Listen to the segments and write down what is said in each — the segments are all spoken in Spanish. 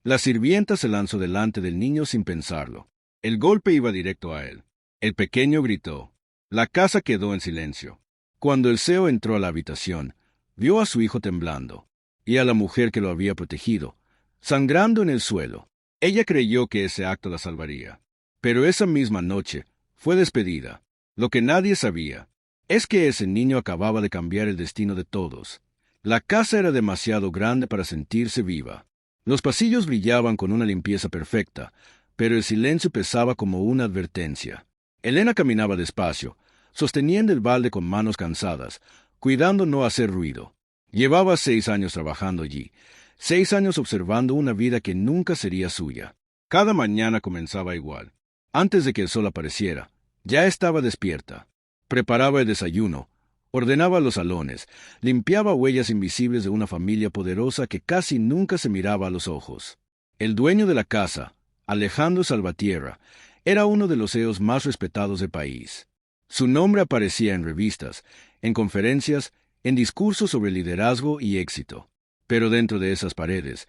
La sirvienta se lanzó delante del niño sin pensarlo. El golpe iba directo a él. El pequeño gritó. La casa quedó en silencio. Cuando el CEO entró a la habitación, vio a su hijo temblando, y a la mujer que lo había protegido, sangrando en el suelo. Ella creyó que ese acto la salvaría. Pero esa misma noche fue despedida. Lo que nadie sabía es que ese niño acababa de cambiar el destino de todos. La casa era demasiado grande para sentirse viva. Los pasillos brillaban con una limpieza perfecta, pero el silencio pesaba como una advertencia. Elena caminaba despacio, sosteniendo el balde con manos cansadas, cuidando no hacer ruido. Llevaba 6 años trabajando allí, 6 años observando una vida que nunca sería suya. Cada mañana comenzaba igual. Antes de que el sol apareciera, ya estaba despierta. Preparaba el desayuno, ordenaba los salones, limpiaba huellas invisibles de una familia poderosa que casi nunca se miraba a los ojos. El dueño de la casa, Alejandro Salvatierra, era uno de los CEOs más respetados del país. Su nombre aparecía en revistas, en conferencias, en discursos sobre liderazgo y éxito. Pero dentro de esas paredes,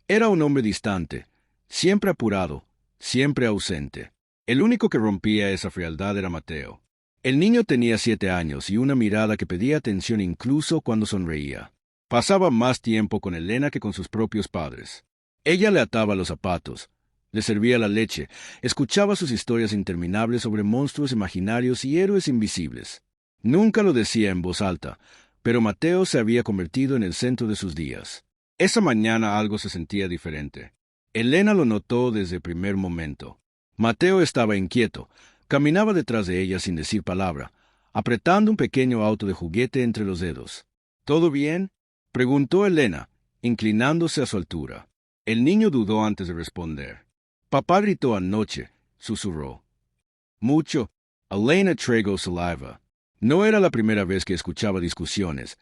era un hombre distante, siempre apurado, siempre ausente. El único que rompía esa frialdad era Mateo. El niño tenía 7 años y una mirada que pedía atención incluso cuando sonreía. Pasaba más tiempo con Elena que con sus propios padres. Ella le ataba los zapatos, le servía la leche, escuchaba sus historias interminables sobre monstruos imaginarios y héroes invisibles. Nunca lo decía en voz alta, pero Mateo se había convertido en el centro de sus días. Esa mañana algo se sentía diferente. Elena lo notó desde el primer momento. Mateo estaba inquieto, caminaba detrás de ella sin decir palabra, apretando un pequeño auto de juguete entre los dedos. ¿Todo bien?, preguntó Elena, inclinándose a su altura. El niño dudó antes de responder. Papá gritó anoche, susurró. Mucho. Elena tragó saliva. No era la primera vez que escuchaba discusiones,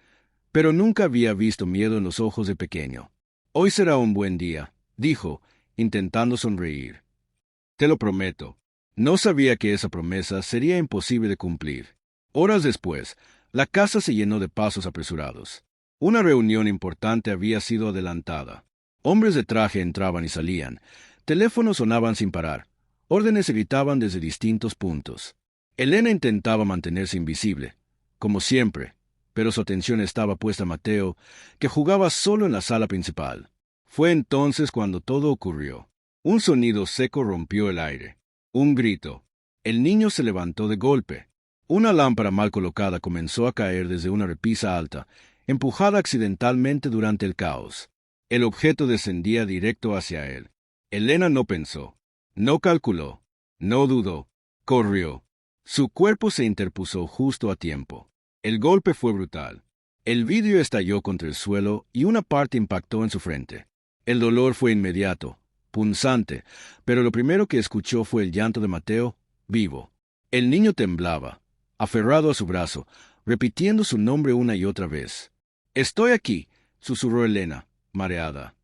pero nunca había visto miedo en los ojos de pequeño. Hoy será un buen día, dijo, intentando sonreír. Te lo prometo. No sabía que esa promesa sería imposible de cumplir. Horas después, la casa se llenó de pasos apresurados. Una reunión importante había sido adelantada. Hombres de traje entraban y salían. Teléfonos sonaban sin parar. Órdenes se gritaban desde distintos puntos. Elena intentaba mantenerse invisible, como siempre, pero su atención estaba puesta a Mateo, que jugaba solo en la sala principal. Fue entonces cuando todo ocurrió. Un sonido seco rompió el aire. Un grito. El niño se levantó de golpe. Una lámpara mal colocada comenzó a caer desde una repisa alta, empujada accidentalmente durante el caos. El objeto descendía directo hacia él. Elena no pensó, no calculó, no dudó, corrió. Su cuerpo se interpuso justo a tiempo. El golpe fue brutal. El vidrio estalló contra el suelo y una parte impactó en su frente. El dolor fue inmediato, punzante, pero lo primero que escuchó fue el llanto de Mateo, vivo. El niño temblaba, aferrado a su brazo, repitiendo su nombre una y otra vez. «Estoy aquí», susurró Elena, mareada.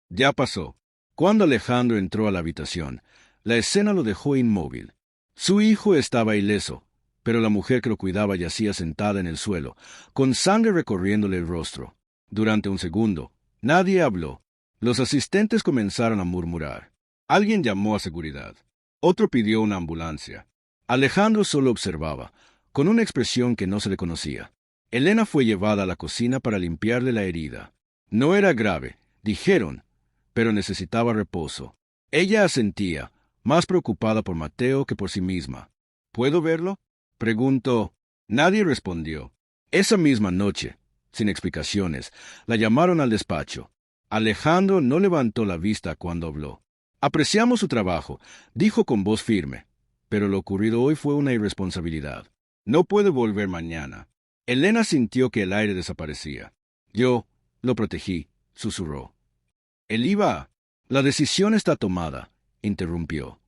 Ya pasó. Cuando Alejandro entró a la habitación, la escena lo dejó inmóvil. Su hijo estaba ileso, pero la mujer que lo cuidaba yacía sentada en el suelo, con sangre recorriéndole el rostro. Durante un segundo, nadie habló. Los asistentes comenzaron a murmurar. Alguien llamó a seguridad. Otro pidió una ambulancia. Alejandro solo observaba, con una expresión que no se le conocía. Elena fue llevada a la cocina para limpiarle la herida. No era grave, dijeron, pero necesitaba reposo. Ella asentía, más preocupada por Mateo que por sí misma. ¿Puedo verlo?, preguntó. Nadie respondió. Esa misma noche, sin explicaciones, la llamaron al despacho. Alejandro no levantó la vista cuando habló. Apreciamos su trabajo, dijo con voz firme, pero lo ocurrido hoy fue una irresponsabilidad. No puede volver mañana. Elena sintió que el aire desaparecía. Yo lo protegí, susurró. Él iba. La decisión está tomada, interrumpió.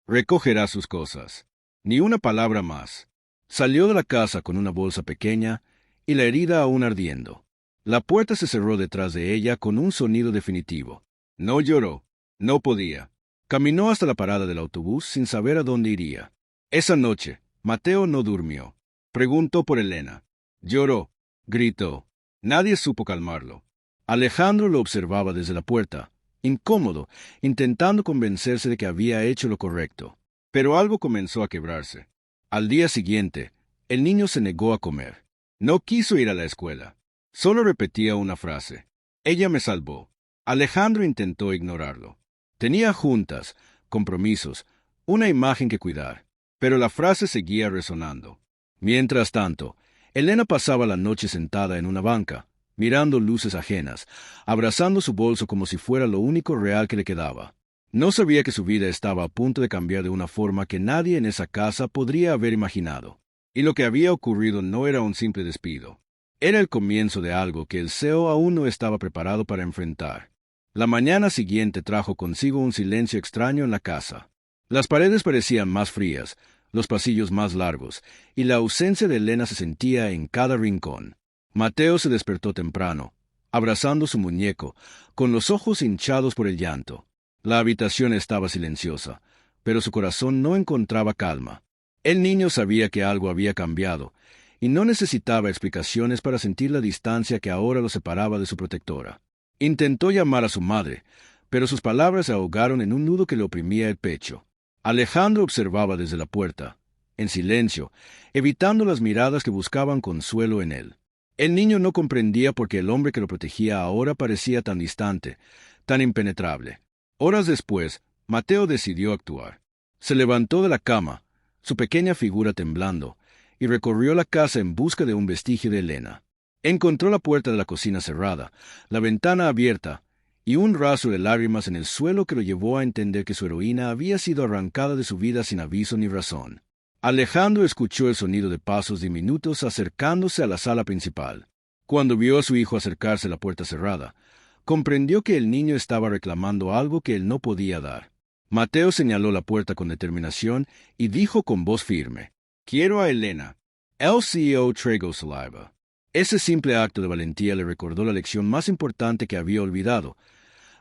Recogerá sus cosas. Ni una palabra más. Salió de la casa con una bolsa pequeña y la herida aún ardiendo. La puerta se cerró detrás de ella con un sonido definitivo. No lloró. No podía. Caminó hasta la parada del autobús sin saber a dónde iría. Esa noche, Mateo no durmió. Preguntó por Elena. Lloró. Gritó. Nadie supo calmarlo. Alejandro lo observaba desde la puerta, incómodo, intentando convencerse de que había hecho lo correcto. Pero algo comenzó a quebrarse. Al día siguiente, el niño se negó a comer. No quiso ir a la escuela. Solo repetía una frase. Ella me salvó. Alejandro intentó ignorarlo. Tenía juntas, compromisos, una imagen que cuidar, pero la frase seguía resonando. Mientras tanto, Elena pasaba la noche sentada en una banca, mirando luces ajenas, abrazando su bolso como si fuera lo único real que le quedaba. No sabía que su vida estaba a punto de cambiar de una forma que nadie en esa casa podría haber imaginado. Y lo que había ocurrido no era un simple despido. Era el comienzo de algo que el CEO aún no estaba preparado para enfrentar. La mañana siguiente trajo consigo un silencio extraño en la casa. Las paredes parecían más frías, los pasillos más largos, y la ausencia de Elena se sentía en cada rincón. Mateo se despertó temprano, abrazando su muñeco, con los ojos hinchados por el llanto. La habitación estaba silenciosa, pero su corazón no encontraba calma. El niño sabía que algo había cambiado, y no necesitaba explicaciones para sentir la distancia que ahora lo separaba de su protectora. Intentó llamar a su madre, pero sus palabras se ahogaron en un nudo que le oprimía el pecho. Alejandro observaba desde la puerta, en silencio, evitando las miradas que buscaban consuelo en él. El niño no comprendía por qué el hombre que lo protegía ahora parecía tan distante, tan impenetrable. Horas después, Mateo decidió actuar. Se levantó de la cama, su pequeña figura temblando, y recorrió la casa en busca de un vestigio de Elena. Encontró la puerta de la cocina cerrada, la ventana abierta, y un rastro de lágrimas en el suelo que lo llevó a entender que su heroína había sido arrancada de su vida sin aviso ni razón. Alejandro escuchó el sonido de pasos diminutos acercándose a la sala principal. Cuando vio a su hijo acercarse a la puerta cerrada, comprendió que el niño estaba reclamando algo que él no podía dar. Mateo señaló la puerta con determinación y dijo con voz firme: «Quiero a Elena». El CEO tragó saliva. Ese simple acto de valentía le recordó la lección más importante que había olvidado.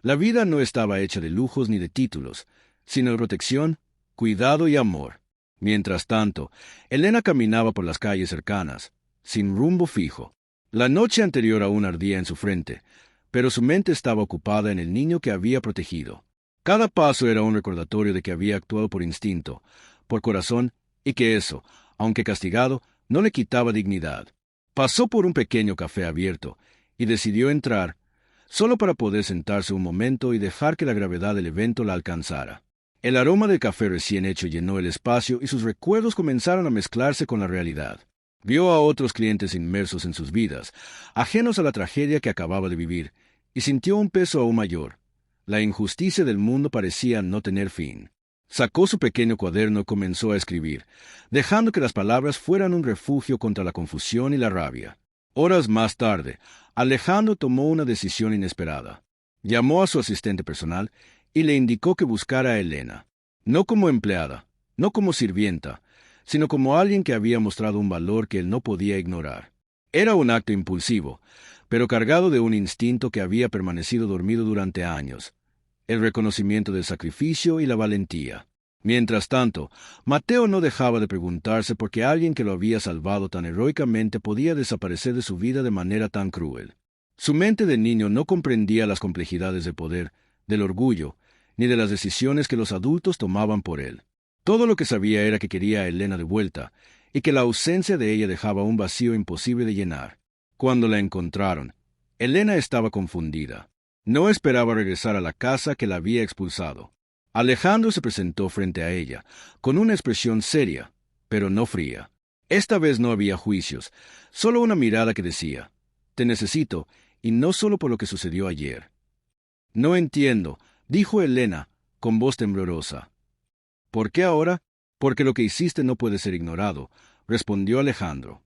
La vida no estaba hecha de lujos ni de títulos, sino de protección, cuidado y amor. Mientras tanto, Elena caminaba por las calles cercanas, sin rumbo fijo. La noche anterior aún ardía en su frente, pero su mente estaba ocupada en el niño que había protegido. Cada paso era un recordatorio de que había actuado por instinto, por corazón, y que eso, aunque castigado, no le quitaba dignidad. Pasó por un pequeño café abierto, y decidió entrar, solo para poder sentarse un momento y dejar que la gravedad del evento la alcanzara. El aroma del café recién hecho llenó el espacio y sus recuerdos comenzaron a mezclarse con la realidad. Vio a otros clientes inmersos en sus vidas, ajenos a la tragedia que acababa de vivir, y sintió un peso aún mayor. La injusticia del mundo parecía no tener fin. Sacó su pequeño cuaderno y comenzó a escribir, dejando que las palabras fueran un refugio contra la confusión y la rabia. Horas más tarde, Alejandro tomó una decisión inesperada. Llamó a su asistente personal y le indicó que buscara a Elena, no como empleada, no como sirvienta, sino como alguien que había mostrado un valor que él no podía ignorar. Era un acto impulsivo, pero cargado de un instinto que había permanecido dormido durante años, el reconocimiento del sacrificio y la valentía. Mientras tanto, Mateo no dejaba de preguntarse por qué alguien que lo había salvado tan heroicamente podía desaparecer de su vida de manera tan cruel. Su mente de niño no comprendía las complejidades del poder, del orgullo, ni de las decisiones que los adultos tomaban por él. Todo lo que sabía era que quería a Elena de vuelta, y que la ausencia de ella dejaba un vacío imposible de llenar. Cuando la encontraron, Elena estaba confundida. No esperaba regresar a la casa que la había expulsado. Alejandro se presentó frente a ella, con una expresión seria, pero no fría. Esta vez no había juicios, solo una mirada que decía: «Te necesito, y no solo por lo que sucedió ayer». «No entiendo», dijo Elena, con voz temblorosa. «¿Por qué ahora?» «Porque lo que hiciste no puede ser ignorado», respondió Alejandro.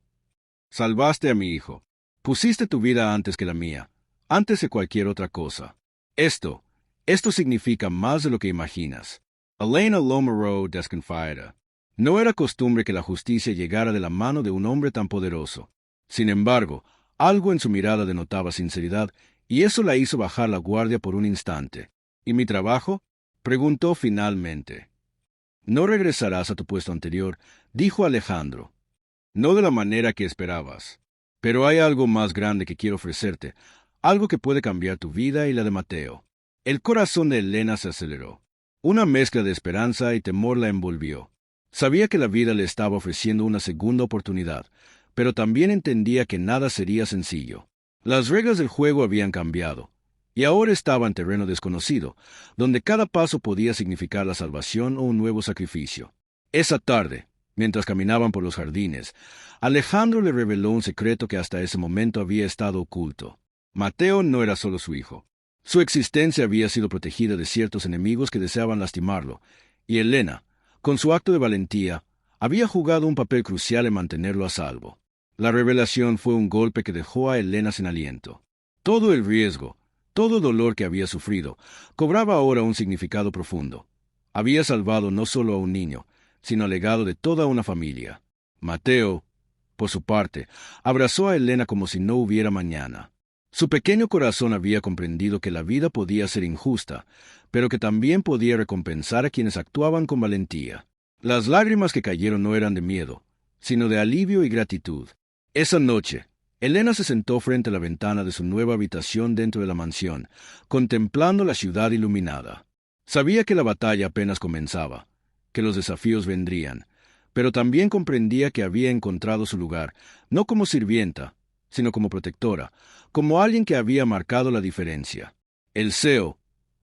«Salvaste a mi hijo. Pusiste tu vida antes que la mía, antes de cualquier otra cosa. Esto significa más de lo que imaginas». Elena Lomerow desconfiada. No era costumbre que la justicia llegara de la mano de un hombre tan poderoso. Sin embargo, algo en su mirada denotaba sinceridad, y eso la hizo bajar la guardia por un instante. «¿Y mi trabajo?», preguntó finalmente. «No regresarás a tu puesto anterior», dijo Alejandro. «No de la manera que esperabas. Pero hay algo más grande que quiero ofrecerte, algo que puede cambiar tu vida y la de Mateo». El corazón de Elena se aceleró. Una mezcla de esperanza y temor la envolvió. Sabía que la vida le estaba ofreciendo una segunda oportunidad, pero también entendía que nada sería sencillo. Las reglas del juego habían cambiado, y ahora estaba en terreno desconocido, donde cada paso podía significar la salvación o un nuevo sacrificio. Esa tarde, mientras caminaban por los jardines, Alejandro le reveló un secreto que hasta ese momento había estado oculto. Mateo no era solo su hijo. Su existencia había sido protegida de ciertos enemigos que deseaban lastimarlo, y Elena, con su acto de valentía, había jugado un papel crucial en mantenerlo a salvo. La revelación fue un golpe que dejó a Elena sin aliento. Todo el riesgo, todo el dolor que había sufrido, cobraba ahora un significado profundo. Había salvado no solo a un niño, sino al legado de toda una familia. Mateo, por su parte, abrazó a Elena como si no hubiera mañana. Su pequeño corazón había comprendido que la vida podía ser injusta, pero que también podía recompensar a quienes actuaban con valentía. Las lágrimas que cayeron no eran de miedo, sino de alivio y gratitud. Esa noche, Elena se sentó frente a la ventana de su nueva habitación dentro de la mansión, contemplando la ciudad iluminada. Sabía que la batalla apenas comenzaba, que los desafíos vendrían, pero también comprendía que había encontrado su lugar, no como sirvienta, sino como protectora, como alguien que había marcado la diferencia. El CEO,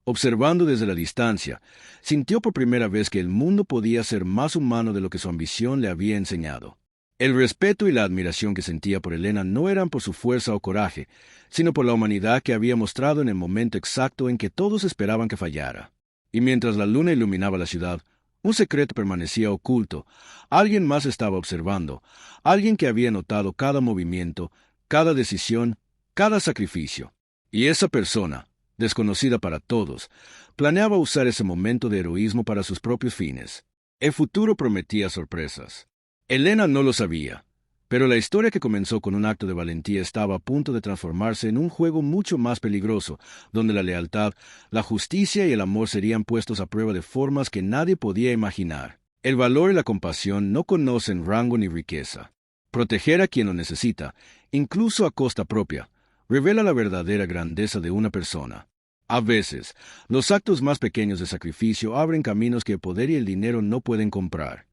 observando desde la distancia, sintió por primera vez que el mundo podía ser más humano de lo que su ambición le había enseñado. El respeto y la admiración que sentía por Elena no eran por su fuerza o coraje, sino por la humanidad que había mostrado en el momento exacto en que todos esperaban que fallara. Y mientras la luna iluminaba la ciudad, un secreto permanecía oculto. Alguien más estaba observando, alguien que había notado cada movimiento, cada decisión, cada sacrificio. Y esa persona, desconocida para todos, planeaba usar ese momento de heroísmo para sus propios fines. El futuro prometía sorpresas. Elena no lo sabía, pero la historia que comenzó con un acto de valentía estaba a punto de transformarse en un juego mucho más peligroso, donde la lealtad, la justicia y el amor serían puestos a prueba de formas que nadie podía imaginar. El valor y la compasión no conocen rango ni riqueza. Proteger a quien lo necesita, incluso a costa propia, revela la verdadera grandeza de una persona. A veces, los actos más pequeños de sacrificio abren caminos que el poder y el dinero no pueden comprar.